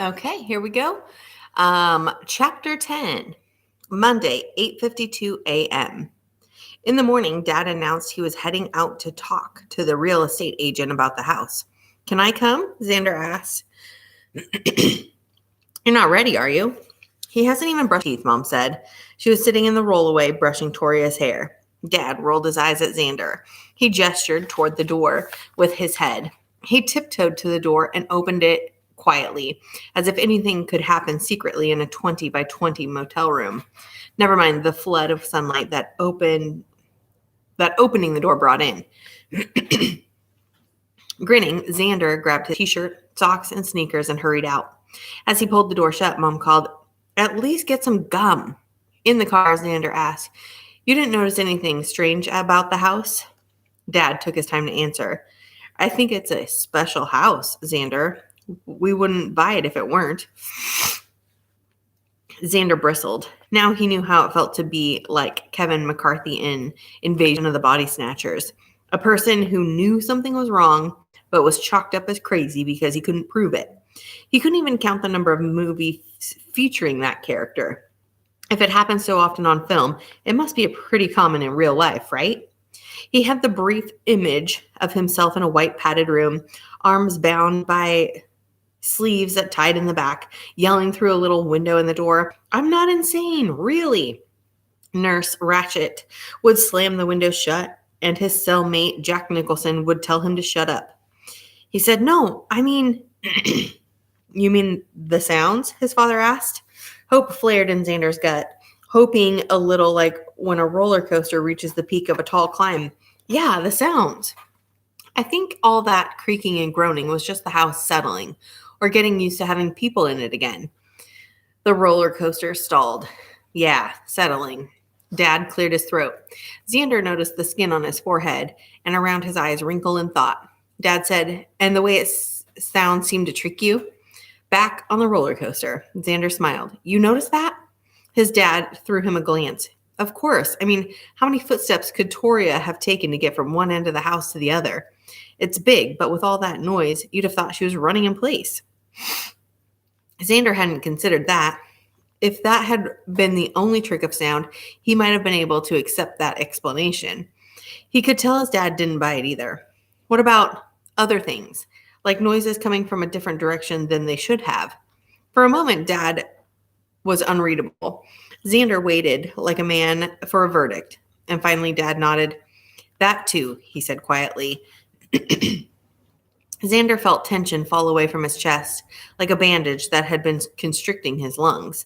Okay, here we go. Chapter 10, Monday, 8:52 a.m. In the morning, Dad announced he was heading out to talk to the real estate agent about the house. Can I come? Xander asked. You're not ready, are you? He hasn't even brushed teeth, Mom said. She was sitting in the rollaway brushing Toria's hair. Dad rolled his eyes at Xander. He gestured toward the door with his head. He tiptoed to the door and opened it quietly, as if anything could happen secretly in a 20 by 20 motel room. Never mind the flood of sunlight that opening the door brought in. Grinning, Xander grabbed his t-shirt, socks, and sneakers and hurried out. As he pulled the door shut, Mom called, "At least get some gum." In the car, Xander asked, "You didn't notice anything strange about the house?" Dad took his time to answer. "I think it's a special house, Xander. We wouldn't buy it if it weren't." Xander bristled. Now he knew how it felt to be like Kevin McCarthy in Invasion of the Body Snatchers, a person who knew something was wrong but was chalked up as crazy because he couldn't prove it. He couldn't even count the number of movies featuring that character. If it happens so often on film, it must be pretty common in real life, right? He had the brief image of himself in a white padded room, arms bound by sleeves that tied in the back, yelling through a little window in the door, "I'm not insane, really." Nurse Ratchet would slam the window shut, and his cellmate, Jack Nicholson, would tell him to shut up. He said, "No, I mean..." "You mean the sounds?" his father asked. Hope flared in Xander's gut, hoping a little like when a roller coaster reaches the peak of a tall climb. "Yeah, the sounds." I think all that creaking and groaning was just the house settling, or getting used to having people in it again. The roller coaster stalled. "Yeah, settling." Dad cleared his throat. Xander noticed the skin on his forehead and around his eyes wrinkle in thought. Dad said, "And the way it sounds seemed to trick you?" "Back on the roller coaster." Xander smiled. "You noticed that?" His dad threw him a glance. "Of course. I mean, how many footsteps could Toria have taken to get from one end of the house to the other? It's big, but with all that noise, you'd have thought she was running in place." Xander hadn't considered that. If that had been the only trick of sound, he might have been able to accept that explanation. He could tell his dad didn't buy it either. What about other things, like noises coming from a different direction than they should have? For a moment, Dad was unreadable. Xander waited like a man for a verdict, and finally Dad nodded. "That too," he said quietly. Xander felt tension fall away from his chest, like a bandage that had been constricting his lungs.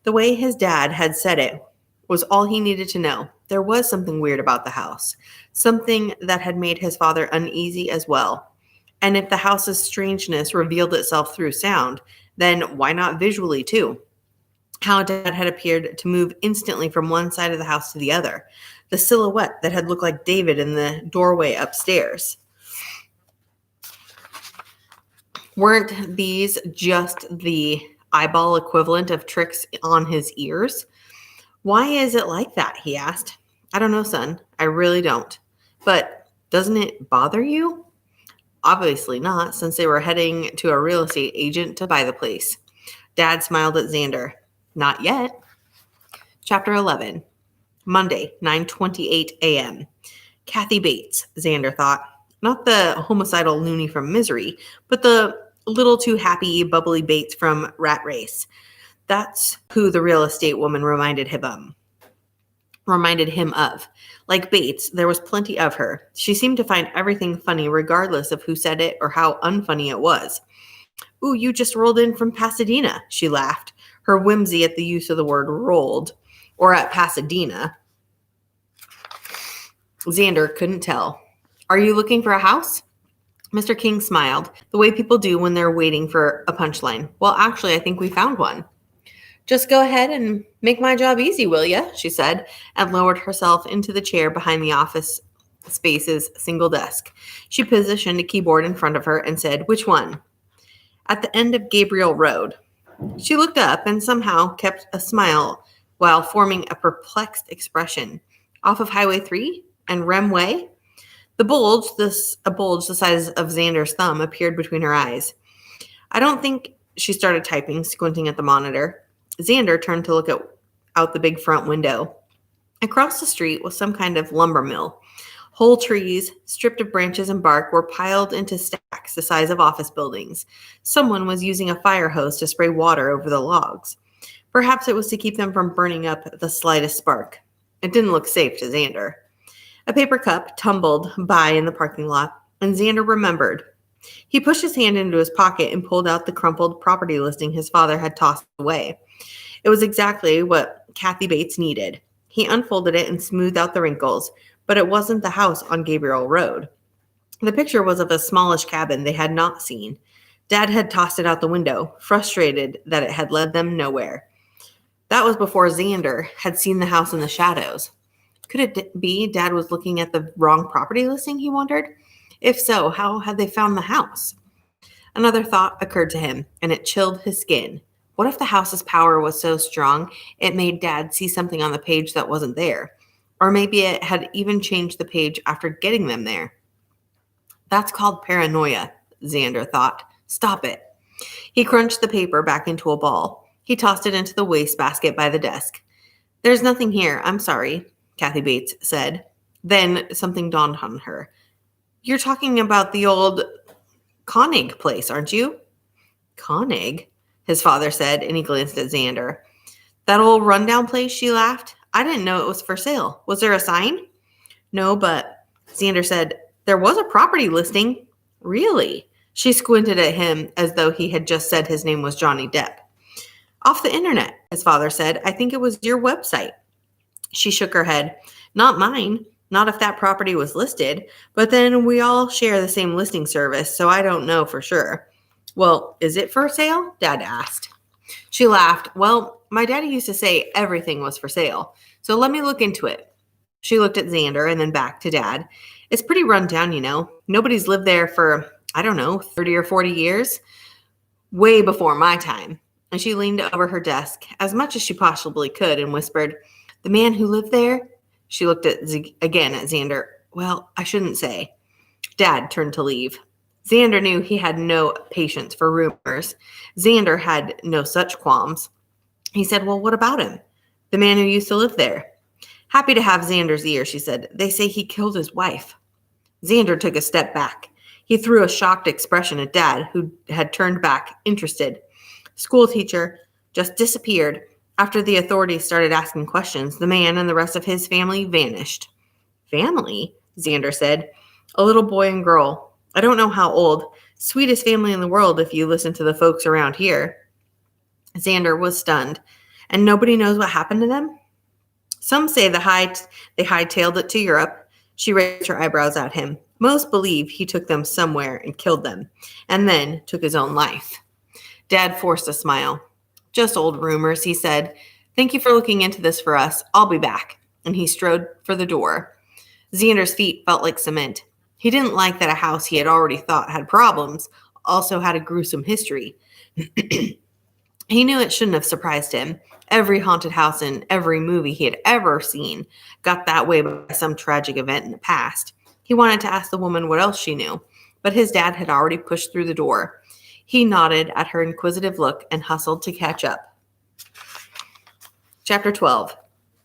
The way his dad had said it was all he needed to know. There was something weird about the house, something that had made his father uneasy as well. And if the house's strangeness revealed itself through sound, then why not visually too? How Dad had appeared to move instantly from one side of the house to the other, the silhouette that had looked like David in the doorway upstairs. Weren't these just the eyeball equivalent of tricks on his ears? "Why is it like that?" he asked. "I don't know, son. I really don't. But doesn't it bother you?" Obviously not, since they were heading to a real estate agent to buy the place. Dad smiled at Xander. "Not yet." Chapter 11, Monday, 9:28 a.m. Kathy Bates, Xander thought. Not the homicidal loony from Misery, but the little too happy, bubbly Bates from Rat Race. That's who the real estate woman reminded him of. Like Bates, there was plenty of her. She seemed to find everything funny regardless of who said it or how unfunny it was. "Ooh, you just rolled in from Pasadena," she laughed, her whimsy at the use of the word rolled, or at Pasadena. Xander couldn't tell. "Are you looking for a house?" Mr. King smiled, the way people do when they're waiting for a punchline. "Well, actually, I think we found one." "Just go ahead and make my job easy, will ya?" she said, and lowered herself into the chair behind the office space's single desk. She positioned a keyboard in front of her and said, "Which one?" "At the end of Gabriel Road." She looked up and somehow kept a smile while forming a perplexed expression. "Off of Highway 3 and Rem Way?" A bulge the size of Xander's thumb appeared between her eyes. "I don't think She started typing, squinting at the monitor. Xander turned to look out the big front window. Across the street was some kind of lumber mill. Whole trees, stripped of branches and bark, were piled into stacks the size of office buildings. Someone was using a fire hose to spray water over the logs. Perhaps it was to keep them from burning up the slightest spark. It didn't look safe to Xander. A paper cup tumbled by in the parking lot, and Xander remembered. He pushed his hand into his pocket and pulled out the crumpled property listing his father had tossed away. It was exactly what Kathy Bates needed. He unfolded it and smoothed out the wrinkles, but it wasn't the house on Gabriel Road. The picture was of a smallish cabin they had not seen. Dad had tossed it out the window, frustrated that it had led them nowhere. That was before Xander had seen the house in the shadows. Could it be Dad was looking at the wrong property listing, he wondered? If so, how had they found the house? Another thought occurred to him, and it chilled his skin. What if the house's power was so strong it made Dad see something on the page that wasn't there? Or maybe it had even changed the page after getting them there. That's called paranoia, Xander thought. Stop it. He crunched the paper back into a ball. He tossed it into the wastebasket by the desk. There's nothing here. I'm sorry, Kathy Bates said. Then something dawned on her. You're talking about the old Koenig place, aren't you? Koenig? His father said, and he glanced at Xander. That old rundown place, she laughed. I didn't know it was for sale. Was there a sign? No, but Xander said, there was a property listing. Really? She squinted at him as though he had just said his name was Johnny Depp. Off the internet, his father said. I think it was your website. She shook her head. Not mine. Not if that property was listed. But then we all share the same listing service, so I don't know for sure. Well, is it for sale? Dad asked. She laughed. Well, my daddy used to say everything was for sale, so let me look into it. She looked at Xander and then back to Dad. It's pretty run down, you know. Nobody's lived there for, 30 or 40 years. Way before my time. And she leaned over her desk as much as she possibly could and whispered, the man who lived there? She looked again at Xander. Well, I shouldn't say. Dad turned to leave. Xander knew he had no patience for rumors. Xander had no such qualms. He said, well, what about him? The man who used to live there. Happy to have Xander's ear, she said. They say he killed his wife. Xander took a step back. He threw a shocked expression at Dad, who had turned back, interested. School teacher just disappeared. After the authorities started asking questions, the man and the rest of his family vanished. Family? Xander said. A little boy and girl. I don't know how old. Sweetest family in the world if you listen to the folks around here. Xander was stunned. And nobody knows what happened to them? Some say they hightailed it to Europe. She raised her eyebrows at him. Most believe he took them somewhere and killed them, and then took his own life. Dad forced a smile. Just old rumors, he said. Thank you for looking into this for us. I'll be back. And he strode for the door. Xander's feet felt like cement. He didn't like that a house he had already thought had problems also had a gruesome history. He knew it shouldn't have surprised him. Every haunted house in every movie he had ever seen got that way by some tragic event in the past. He wanted to ask the woman what else she knew, but his dad had already pushed through the door. He nodded at her inquisitive look and hustled to catch up. Chapter 12,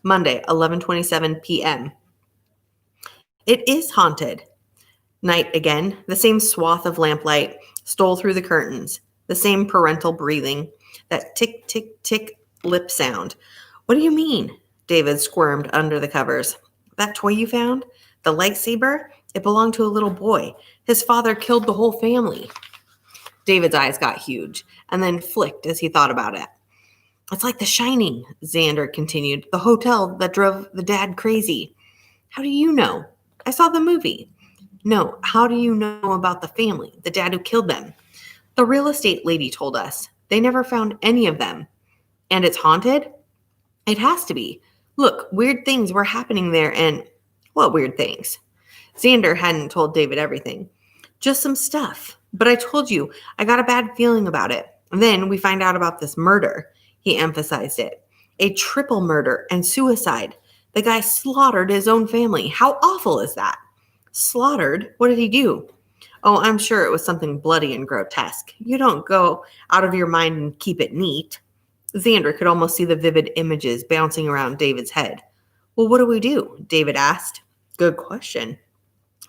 Monday, 11:27 p.m. It is haunted. Night again. The same swath of lamplight stole through the curtains. The same parental breathing. That tick, tick, tick lip sound. What do you mean? David squirmed under the covers. That toy you found? The lightsaber? It belonged to a little boy. His father killed the whole family. David's eyes got huge and then flicked as he thought about it. It's like The Shining, Xander continued. The hotel that drove the dad crazy. How do you know? I saw the movie. No, how do you know about the family, the dad who killed them? The real estate lady told us. They never found any of them. And it's haunted? It has to be. Look, weird things were happening there and... What weird things? Xander hadn't told David everything. Just some stuff. But I told you, I got a bad feeling about it. And then we find out about this murder. He emphasized it. A triple murder and suicide. The guy slaughtered his own family. How awful is that? Slaughtered? What did he do? Oh, I'm sure it was something bloody and grotesque. You don't go out of your mind and keep it neat. Xander could almost see the vivid images bouncing around David's head. Well, what do we do? David asked. Good question.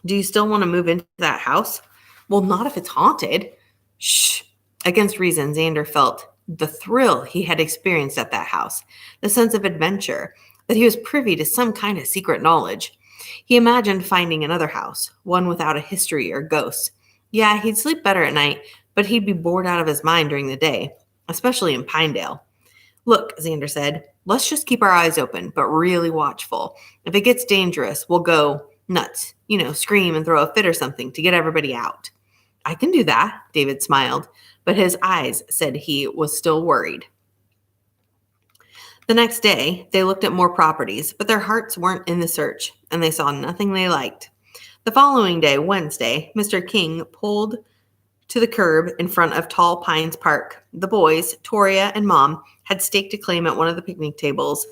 Do you still want to move into that house? Well, not if it's haunted. Shh. Against reason, Xander felt the thrill he had experienced at that house, the sense of adventure, that he was privy to some kind of secret knowledge. He imagined finding another house, one without a history or ghosts. Yeah, he'd sleep better at night, but he'd be bored out of his mind during the day, especially in Pinedale. Look, Xander said, let's just keep our eyes open, but really watchful. If it gets dangerous, we'll go nuts, scream and throw a fit or something to get everybody out. I can do that, David smiled, but his eyes said he was still worried. The next day, they looked at more properties, but their hearts weren't in the search, and they saw nothing they liked. The following day, Wednesday, Mr. King pulled to the curb in front of Tall Pines Park. The boys, Toria and Mom, had staked a claim at one of the picnic tables.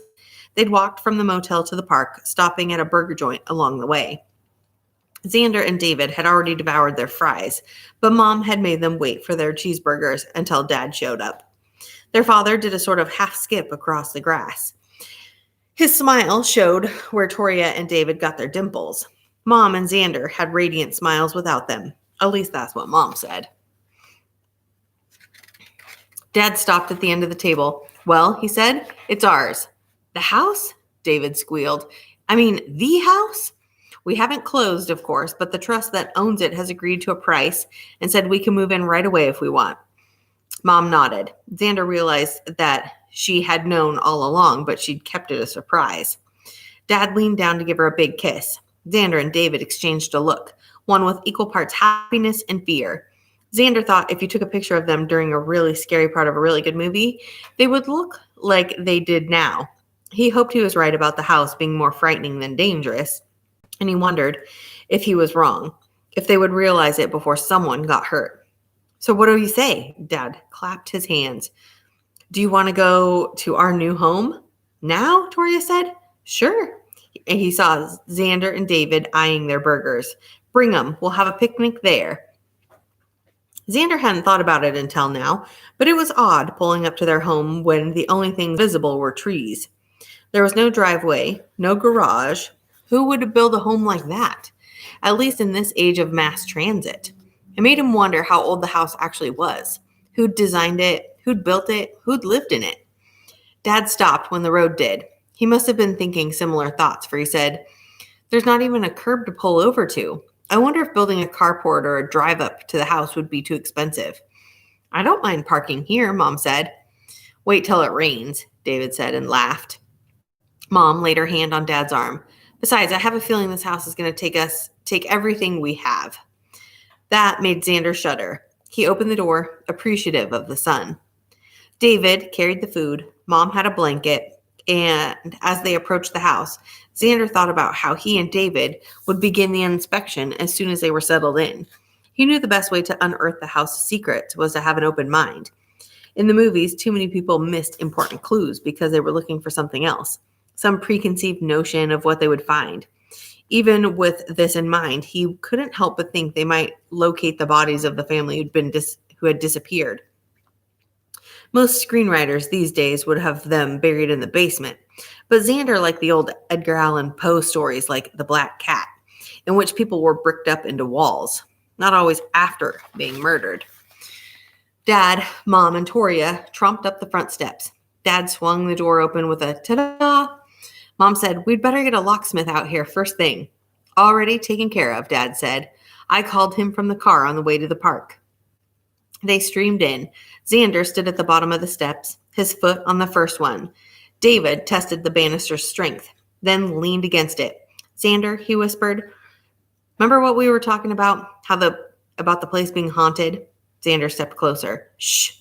They'd walked from the motel to the park, stopping at a burger joint along the way. Xander and David had already devoured their fries, but Mom had made them wait for their cheeseburgers until Dad showed up. Their father did a sort of half skip across the grass. His smile showed where Toria and David got their dimples. Mom and Xander had radiant smiles without them. At least that's what Mom said. Dad stopped at the end of the table. Well, he said, it's ours. The house? David squealed. I mean, the house? We haven't closed, of course, but the trust that owns it has agreed to a price and said we can move in right away if we want. Mom nodded. Xander realized that she had known all along, but she'd kept it a surprise. Dad leaned down to give her a big kiss. Xander and David exchanged a look, one with equal parts happiness and fear. Xander thought if you took a picture of them during a really scary part of a really good movie, they would look like they did now. He hoped he was right about the house being more frightening than dangerous, and he wondered if he was wrong, if they would realize it before someone got hurt. So what do you say? Dad clapped his hands. Do you want to go to our new home? Now? Toria said. Sure. And he saw Xander and David eyeing their burgers. Bring them. We'll have a picnic there. Xander hadn't thought about it until now, but it was odd pulling up to their home when the only things visible were trees. There was no driveway, no garage. Who would build a home like that? At least in this age of mass transit. It made him wonder how old the house actually was. Who'd designed it? Who'd built it? Who'd lived in it? Dad stopped when the road did. He must have been thinking similar thoughts, for he said, there's not even a curb to pull over to. I wonder if building a carport or a drive up to the house would be too expensive. I don't mind parking here, Mom said. Wait till it rains, David said and laughed. Mom laid her hand on Dad's arm. Besides, I have a feeling this house is going to take everything we have. That made Xander shudder. He opened the door, appreciative of the sun. David carried the food. Mom had a blanket. And as they approached the house, Xander thought about how he and David would begin the inspection as soon as they were settled in. He knew the best way to unearth the house's secrets was to have an open mind. In the movies, too many people missed important clues because they were looking for something else, some preconceived notion of what they would find. Even with this in mind, he couldn't help but think they might locate the bodies of the family who had disappeared. Most screenwriters these days would have them buried in the basement, but Xander liked the old Edgar Allan Poe stories like The Black Cat, in which people were bricked up into walls, not always after being murdered. Dad, Mom, and Toria tromped up the front steps. Dad swung the door open with a ta-da. Mom said, we'd better get a locksmith out here first thing. Already taken care of, Dad said. I called him from the car on the way to the park. They streamed in. Xander stood at the bottom of the steps, his foot on the first one. David tested the banister's strength, then leaned against it. Xander, he whispered, remember what we were talking about? About the place being haunted? Xander stepped closer. Shh,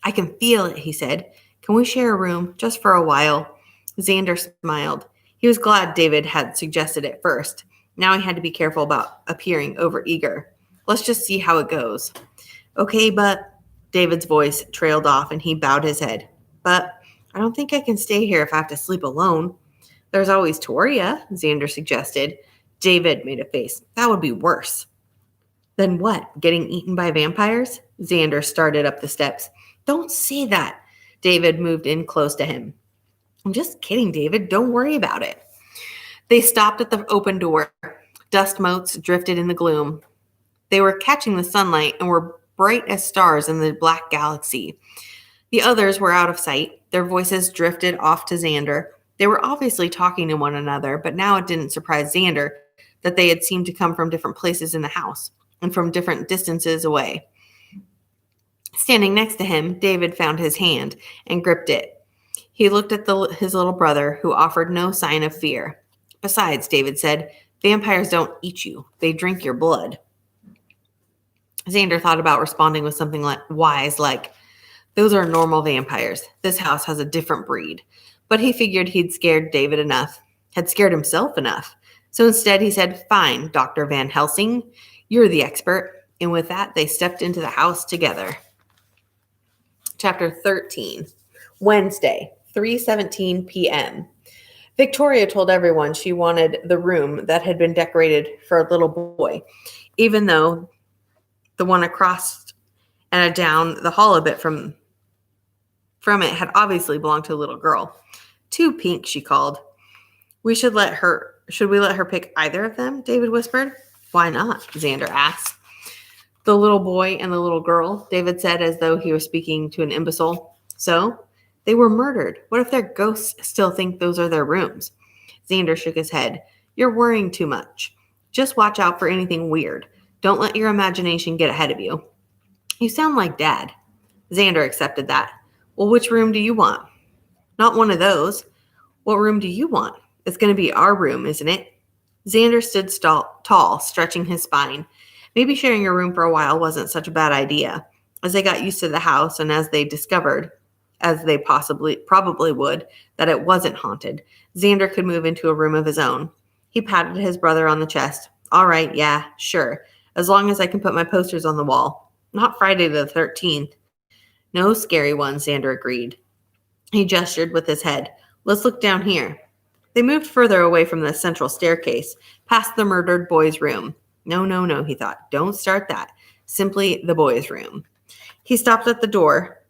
I can feel it, he said. Can we share a room just for a while? Xander smiled. He was glad David had suggested it first. Now he had to be careful about appearing overeager. Let's just see how it goes. Okay, but David's voice trailed off and he bowed his head. But I don't think I can stay here if I have to sleep alone. There's always Toria, Xander suggested. David made a face. That would be worse. Then what? Getting eaten by vampires? Xander started up the steps. Don't say that. David moved in close to him. I'm just kidding, David. Don't worry about it. They stopped at the open door. Dust motes drifted in the gloom. They were catching the sunlight and were bright as stars in the black galaxy. The others were out of sight. Their voices drifted off to Xander. They were obviously talking to one another, but now it didn't surprise Xander that they had seemed to come from different places in the house and from different distances away. Standing next to him, David found his hand and gripped it. He looked at his little brother, who offered no sign of fear. Besides, David said, vampires don't eat you. They drink your blood. Xander thought about responding with something wise like, those are normal vampires. This house has a different breed. But he figured he'd scared David enough, had scared himself enough. So instead he said, fine, Dr. Van Helsing, you're the expert. And with that, they stepped into the house together. Chapter 13, Wednesday, 3:17 p.m. Victoria told everyone she wanted the room that had been decorated for a little boy, even though the one across and down the hall a bit from it had obviously belonged to a little girl. Too pink, she called. Should we let her pick either of them? David whispered. Why not? Xander asked. The little boy and the little girl, David said as though he was speaking to an imbecile. So? They were murdered. What if their ghosts still think those are their rooms? Xander shook his head. You're worrying too much. Just watch out for anything weird. Don't let your imagination get ahead of you. You sound like Dad. Xander accepted that. Well, which room do you want? Not one of those. What room do you want? It's going to be our room, isn't it? Xander stood tall, stretching his spine. Maybe sharing a room for a while wasn't such a bad idea. As they got used to the house and as they discovered, as they probably would, that it wasn't haunted, Xander could move into a room of his own. He patted his brother on the chest. All right, yeah, sure. As long as I can put my posters on the wall. Not Friday the 13th. No scary ones, Xander agreed. He gestured with his head. Let's look down here. They moved further away from the central staircase, past the murdered boy's room. No, he thought. Don't start that. Simply the boy's room. He stopped at the door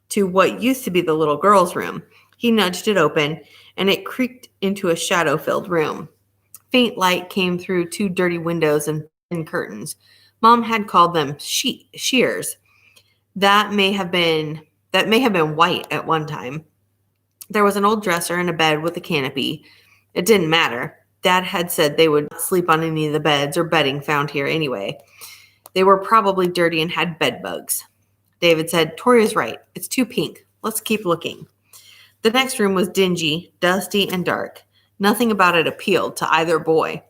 to what used to be the little girl's room. He nudged it open, and it creaked into a shadow-filled room. Faint light came through two dirty windows and thin curtains. Mom had called them shears. That may have been white at one time. There was an old dresser and a bed with a canopy. It didn't matter. Dad had said they would not sleep on any of the beds or bedding found here anyway. They were probably dirty and had bed bugs. David said, Toria's right. It's too pink. Let's keep looking. The next room was dingy, dusty, and dark. Nothing about it appealed to either boy.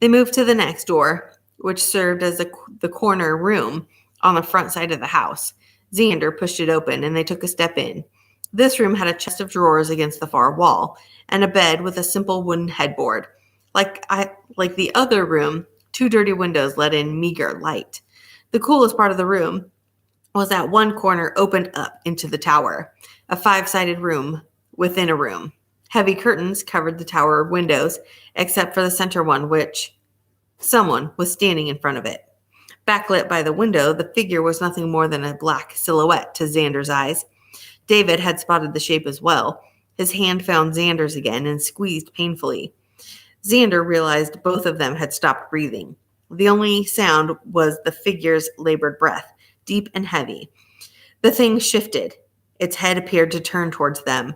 They moved to the next door, which served as the corner room on the front side of the house. Xander pushed it open, and they took a step in. This room had a chest of drawers against the far wall, and a bed with a simple wooden headboard. Like the other room, two dirty windows let in meager light. The coolest part of the room was that one corner opened up into the tower, a 5-sided room within a room. Heavy curtains covered the tower windows, except for the center one, which someone was standing in front of it. Backlit by the window, the figure was nothing more than a black silhouette to Xander's eyes. David had spotted the shape as well. His hand found Xander's again and squeezed painfully. Xander realized both of them had stopped breathing. The only sound was the figure's labored breath, deep and heavy. The thing shifted. Its head appeared to turn towards them.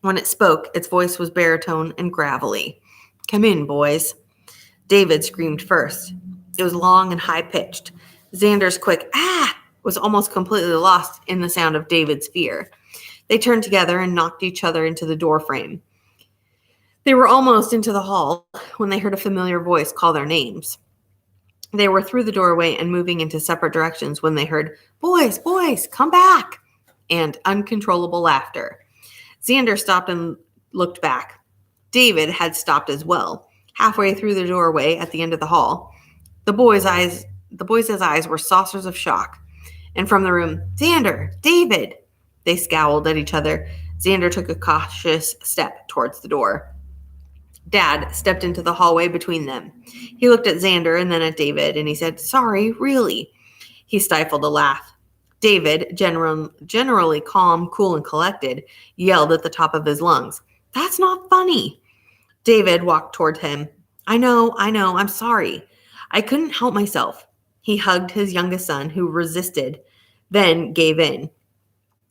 When it spoke, its voice was baritone and gravelly. Come in, boys. David screamed first. It was long and high-pitched. Xander's quick, ah, was almost completely lost in the sound of David's fear. They turned together and knocked each other into the doorframe. They were almost into the hall when they heard a familiar voice call their names. They were through the doorway and moving into separate directions when they heard, boys, come back, and uncontrollable laughter. Xander stopped and looked back. David had stopped as well, halfway through the doorway at the end of the hall. The boys' eyes were saucers of shock. And from the room, Xander, David. They scowled at each other. Xander took a cautious step towards the door. Dad stepped into the hallway between them. He looked at Xander and then at David, and he said, "Sorry, really." He stifled a laugh. David, generally calm, cool, and collected, yelled at the top of his lungs, "That's not funny." David walked toward him. I know, I'm sorry. I couldn't help myself." He hugged his youngest son, who resisted, then gave in.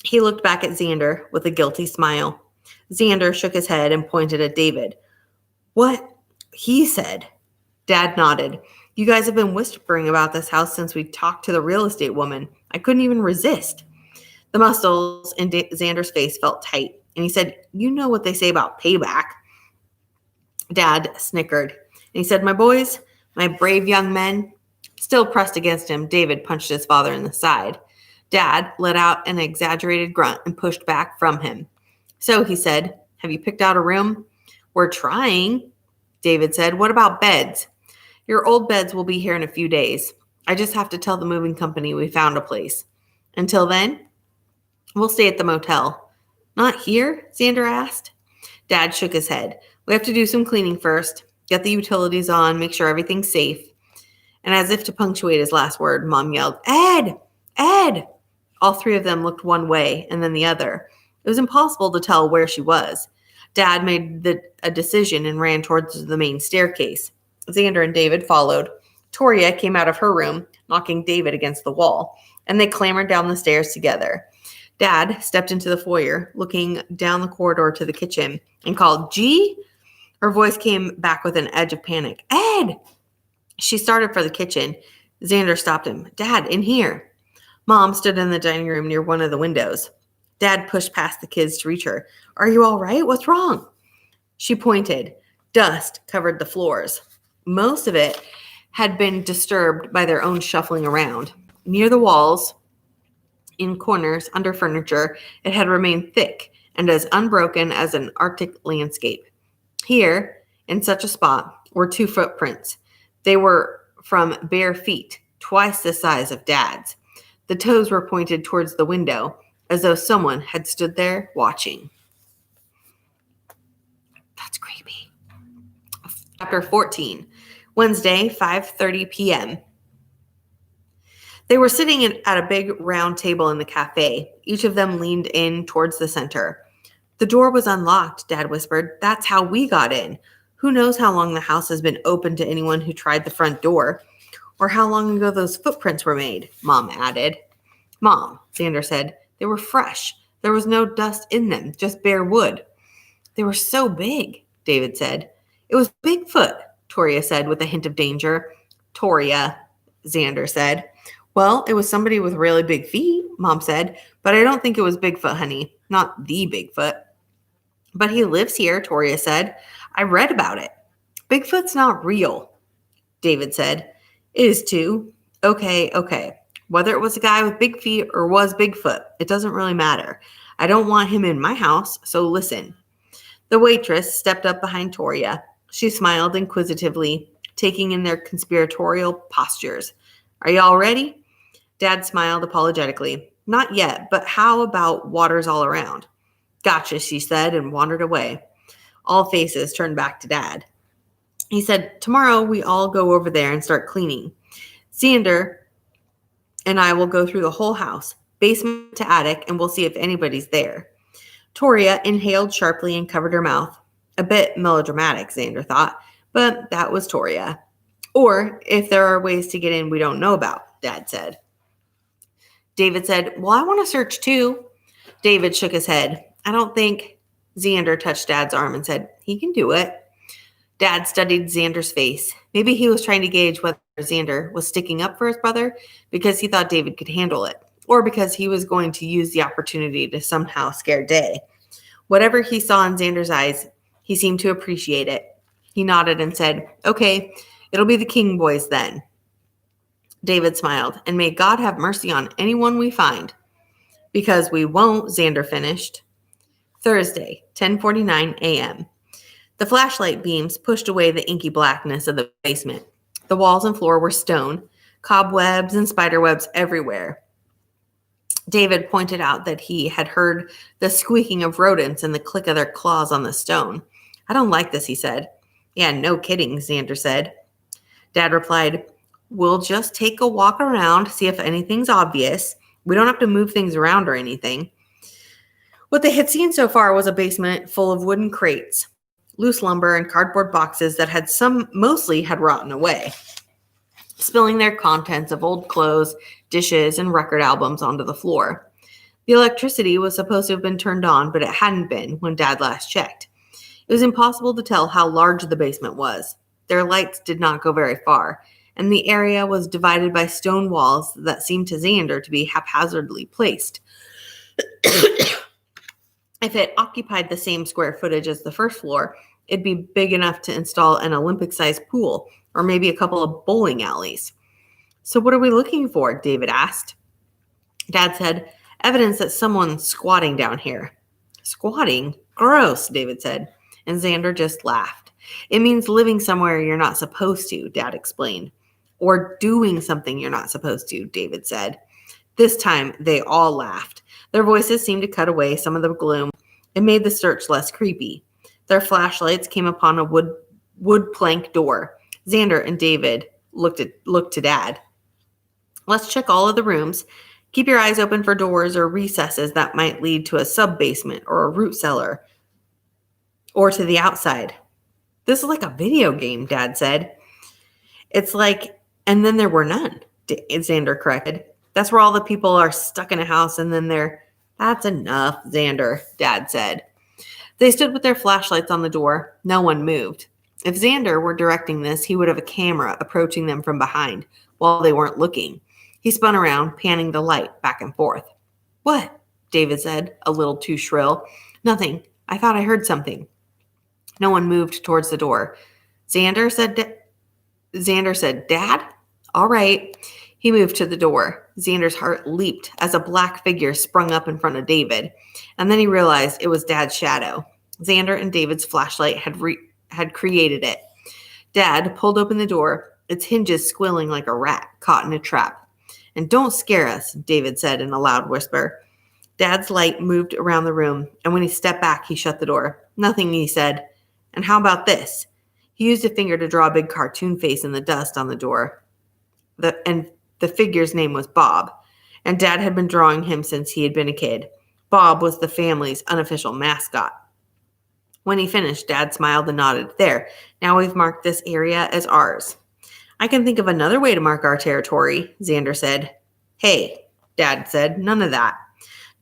He looked back at Xander with a guilty smile. Xander shook his head and pointed at David. "What?" he said. Dad nodded. "You guys have been whispering about this house since we talked to the real estate woman. I couldn't even resist." The muscles in Xander's face felt tight, and he said, "You know what they say about payback." Dad snickered, and he said, "My boys, my brave young men." Still pressed against him, David punched his father in the side. Dad let out an exaggerated grunt and pushed back from him. "So," he said, "have you picked out a room?" "We're trying," David said. "What about beds?" "Your old beds will be here in a few days. I just have to tell the moving company we found a place. Until then, we'll stay at the motel." "Not here?" Xander asked. Dad shook his head. "We have to do some cleaning first, get the utilities on, make sure everything's safe." And as if to punctuate his last word, Mom yelled, "Ed! Ed!" All three of them looked one way and then the other. It was impossible to tell where she was. Dad made a decision and ran towards the main staircase. Xander and David followed. Toria came out of her room, knocking David against the wall, and they clambered down the stairs together. Dad stepped into the foyer, looking down the corridor to the kitchen, and called, "G?" Her voice came back with an edge of panic. "Ed!" She started for the kitchen. Xander stopped him. "Dad, in here." Mom stood in the dining room near one of the windows. Dad pushed past the kids to reach her. "Are you all right? What's wrong?" She pointed. Dust covered the floors. Most of it had been disturbed by their own shuffling around. Near the walls, in corners, under furniture, it had remained thick and as unbroken as an Arctic landscape. Here, in such a spot, were two footprints. They were from bare feet, twice the size of Dad's. The toes were pointed towards the window, as though someone had stood there watching. That's creepy. Chapter 14, Wednesday, 5:30 p.m. They were sitting at a big round table in the cafe. Each of them leaned in towards the center. "The door was unlocked," Dad whispered. "That's how we got in. Who knows how long the house has been open to anyone who tried the front door, or how long ago those footprints were made," Mom added. "Mom," Xander said, "they were fresh. There was no dust in them, just bare wood." "They were so big," David said. "It was Bigfoot," Toria said with a hint of danger. "Toria," Xander said. "Well, it was somebody with really big feet," Mom said, "but I don't think it was Bigfoot, honey. Not the Bigfoot." "But he lives here," Toria said. "I read about it." "Bigfoot's not real," David said. "It is too." Okay. Whether it was a guy with big feet or was Bigfoot, it doesn't really matter. I don't want him in my house, so listen." The waitress stepped up behind Toria. She smiled inquisitively, taking in their conspiratorial postures. "Are you all ready?" Dad smiled apologetically. "Not yet, but how about waters all around?" "Gotcha," she said, and wandered away. All faces turned back to Dad. He said, "Tomorrow we all go over there and start cleaning. Xander and I will go through the whole house, basement to attic, and we'll see if anybody's there." Toria inhaled sharply and covered her mouth. A bit melodramatic, Xander thought, but that was Toria. "Or if there are ways to get in we don't know about," Dad said. David said, "Well, I want to search too." David shook his head. "I don't think." Xander touched Dad's arm and said, "He can do it." Dad studied Xander's face. Maybe he was trying to gauge whether Xander was sticking up for his brother because he thought David could handle it, or because he was going to use the opportunity to somehow scare Day. Whatever he saw in Xander's eyes, he seemed to appreciate it. He nodded and said, "Okay, it'll be the King boys then." David smiled, "And may God have mercy on anyone we find." "Because we won't," Xander finished. Thursday, 10:49 a.m. The flashlight beams pushed away the inky blackness of the basement. The walls and floor were stone, cobwebs and spiderwebs everywhere. David pointed out that he had heard the squeaking of rodents and the click of their claws on the stone. "I don't like this," he said. Yeah, no kidding, Xander said. Dad replied, we'll just take a walk around, see if anything's obvious. We don't have to move things around or anything. What they had seen so far was a basement full of wooden crates, loose lumber, and cardboard boxes that mostly had rotten away, spilling their contents of old clothes, dishes, and record albums onto the floor. The electricity was supposed to have been turned on, but it hadn't been when Dad last checked. It was impossible to tell how large the basement was. Their lights did not go very far, and the area was divided by stone walls that seemed to Xander to be haphazardly placed. If it occupied the same square footage as the first floor, it'd be big enough to install an Olympic-sized pool or maybe a couple of bowling alleys. So what are we looking for? David asked. Dad said, evidence that someone's squatting down here. Squatting? Gross, David said. And Xander just laughed. It means living somewhere you're not supposed to, Dad explained. Or doing something you're not supposed to, David said. This time, they all laughed. Their voices seemed to cut away some of the gloom. It made the search less creepy. Their flashlights came upon a wood plank door. Xander and David looked to Dad. Let's check all of the rooms. Keep your eyes open for doors or recesses that might lead to a sub-basement or a root cellar or to the outside. This is like a video game, Dad said. It's like, and then there were none, Xander corrected. That's where all the people are stuck in a house and then that's enough, Xander, Dad said. They stood with their flashlights on the door. No one moved. If Xander were directing this, he would have a camera approaching them from behind while they weren't looking. He spun around, panning the light back and forth. What? David said, a little too shrill. Nothing. I thought I heard something. No one moved towards the door. Xander said, Dad? All right. He moved to the door. Xander's heart leaped as a black figure sprung up in front of David, and then he realized it was Dad's shadow. Xander and David's flashlight had created it. Dad pulled open the door, its hinges squealing like a rat caught in a trap. And don't scare us, David said in a loud whisper. Dad's light moved around the room, and when he stepped back, he shut the door. Nothing, he said. And how about this? He used a finger to draw a big cartoon face in the dust on the door. The figure's name was Bob, and Dad had been drawing him since he had been a kid. Bob was the family's unofficial mascot. When he finished, Dad smiled and nodded. There, now we've marked this area as ours. I can think of another way to mark our territory, Xander said. Hey, Dad said, none of that.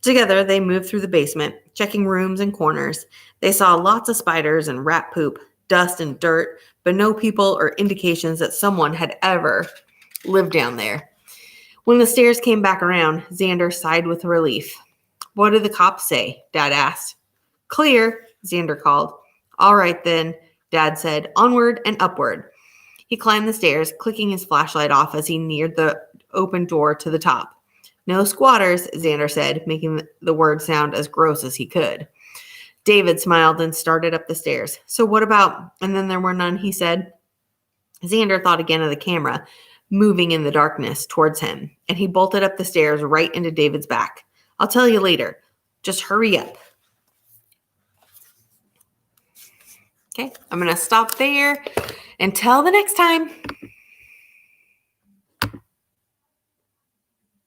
Together, they moved through the basement, checking rooms and corners. They saw lots of spiders and rat poop, dust and dirt, but no people or indications that someone had ever lived down there. When the stairs came back around, Xander sighed with relief. What did the cops say? Dad asked. Clear, Xander called. All right then, Dad said, onward and upward. He climbed the stairs, clicking his flashlight off as he neared the open door to the top. No squatters, Xander said, making the word sound as gross as he could. David smiled and started up the stairs. So what about, and then there were none, he said. Xander thought again of the camera, moving in the darkness towards him, and he bolted up the stairs right into David's back. I'll tell you later. Just hurry up. Okay, I'm going to stop there. Until the next time.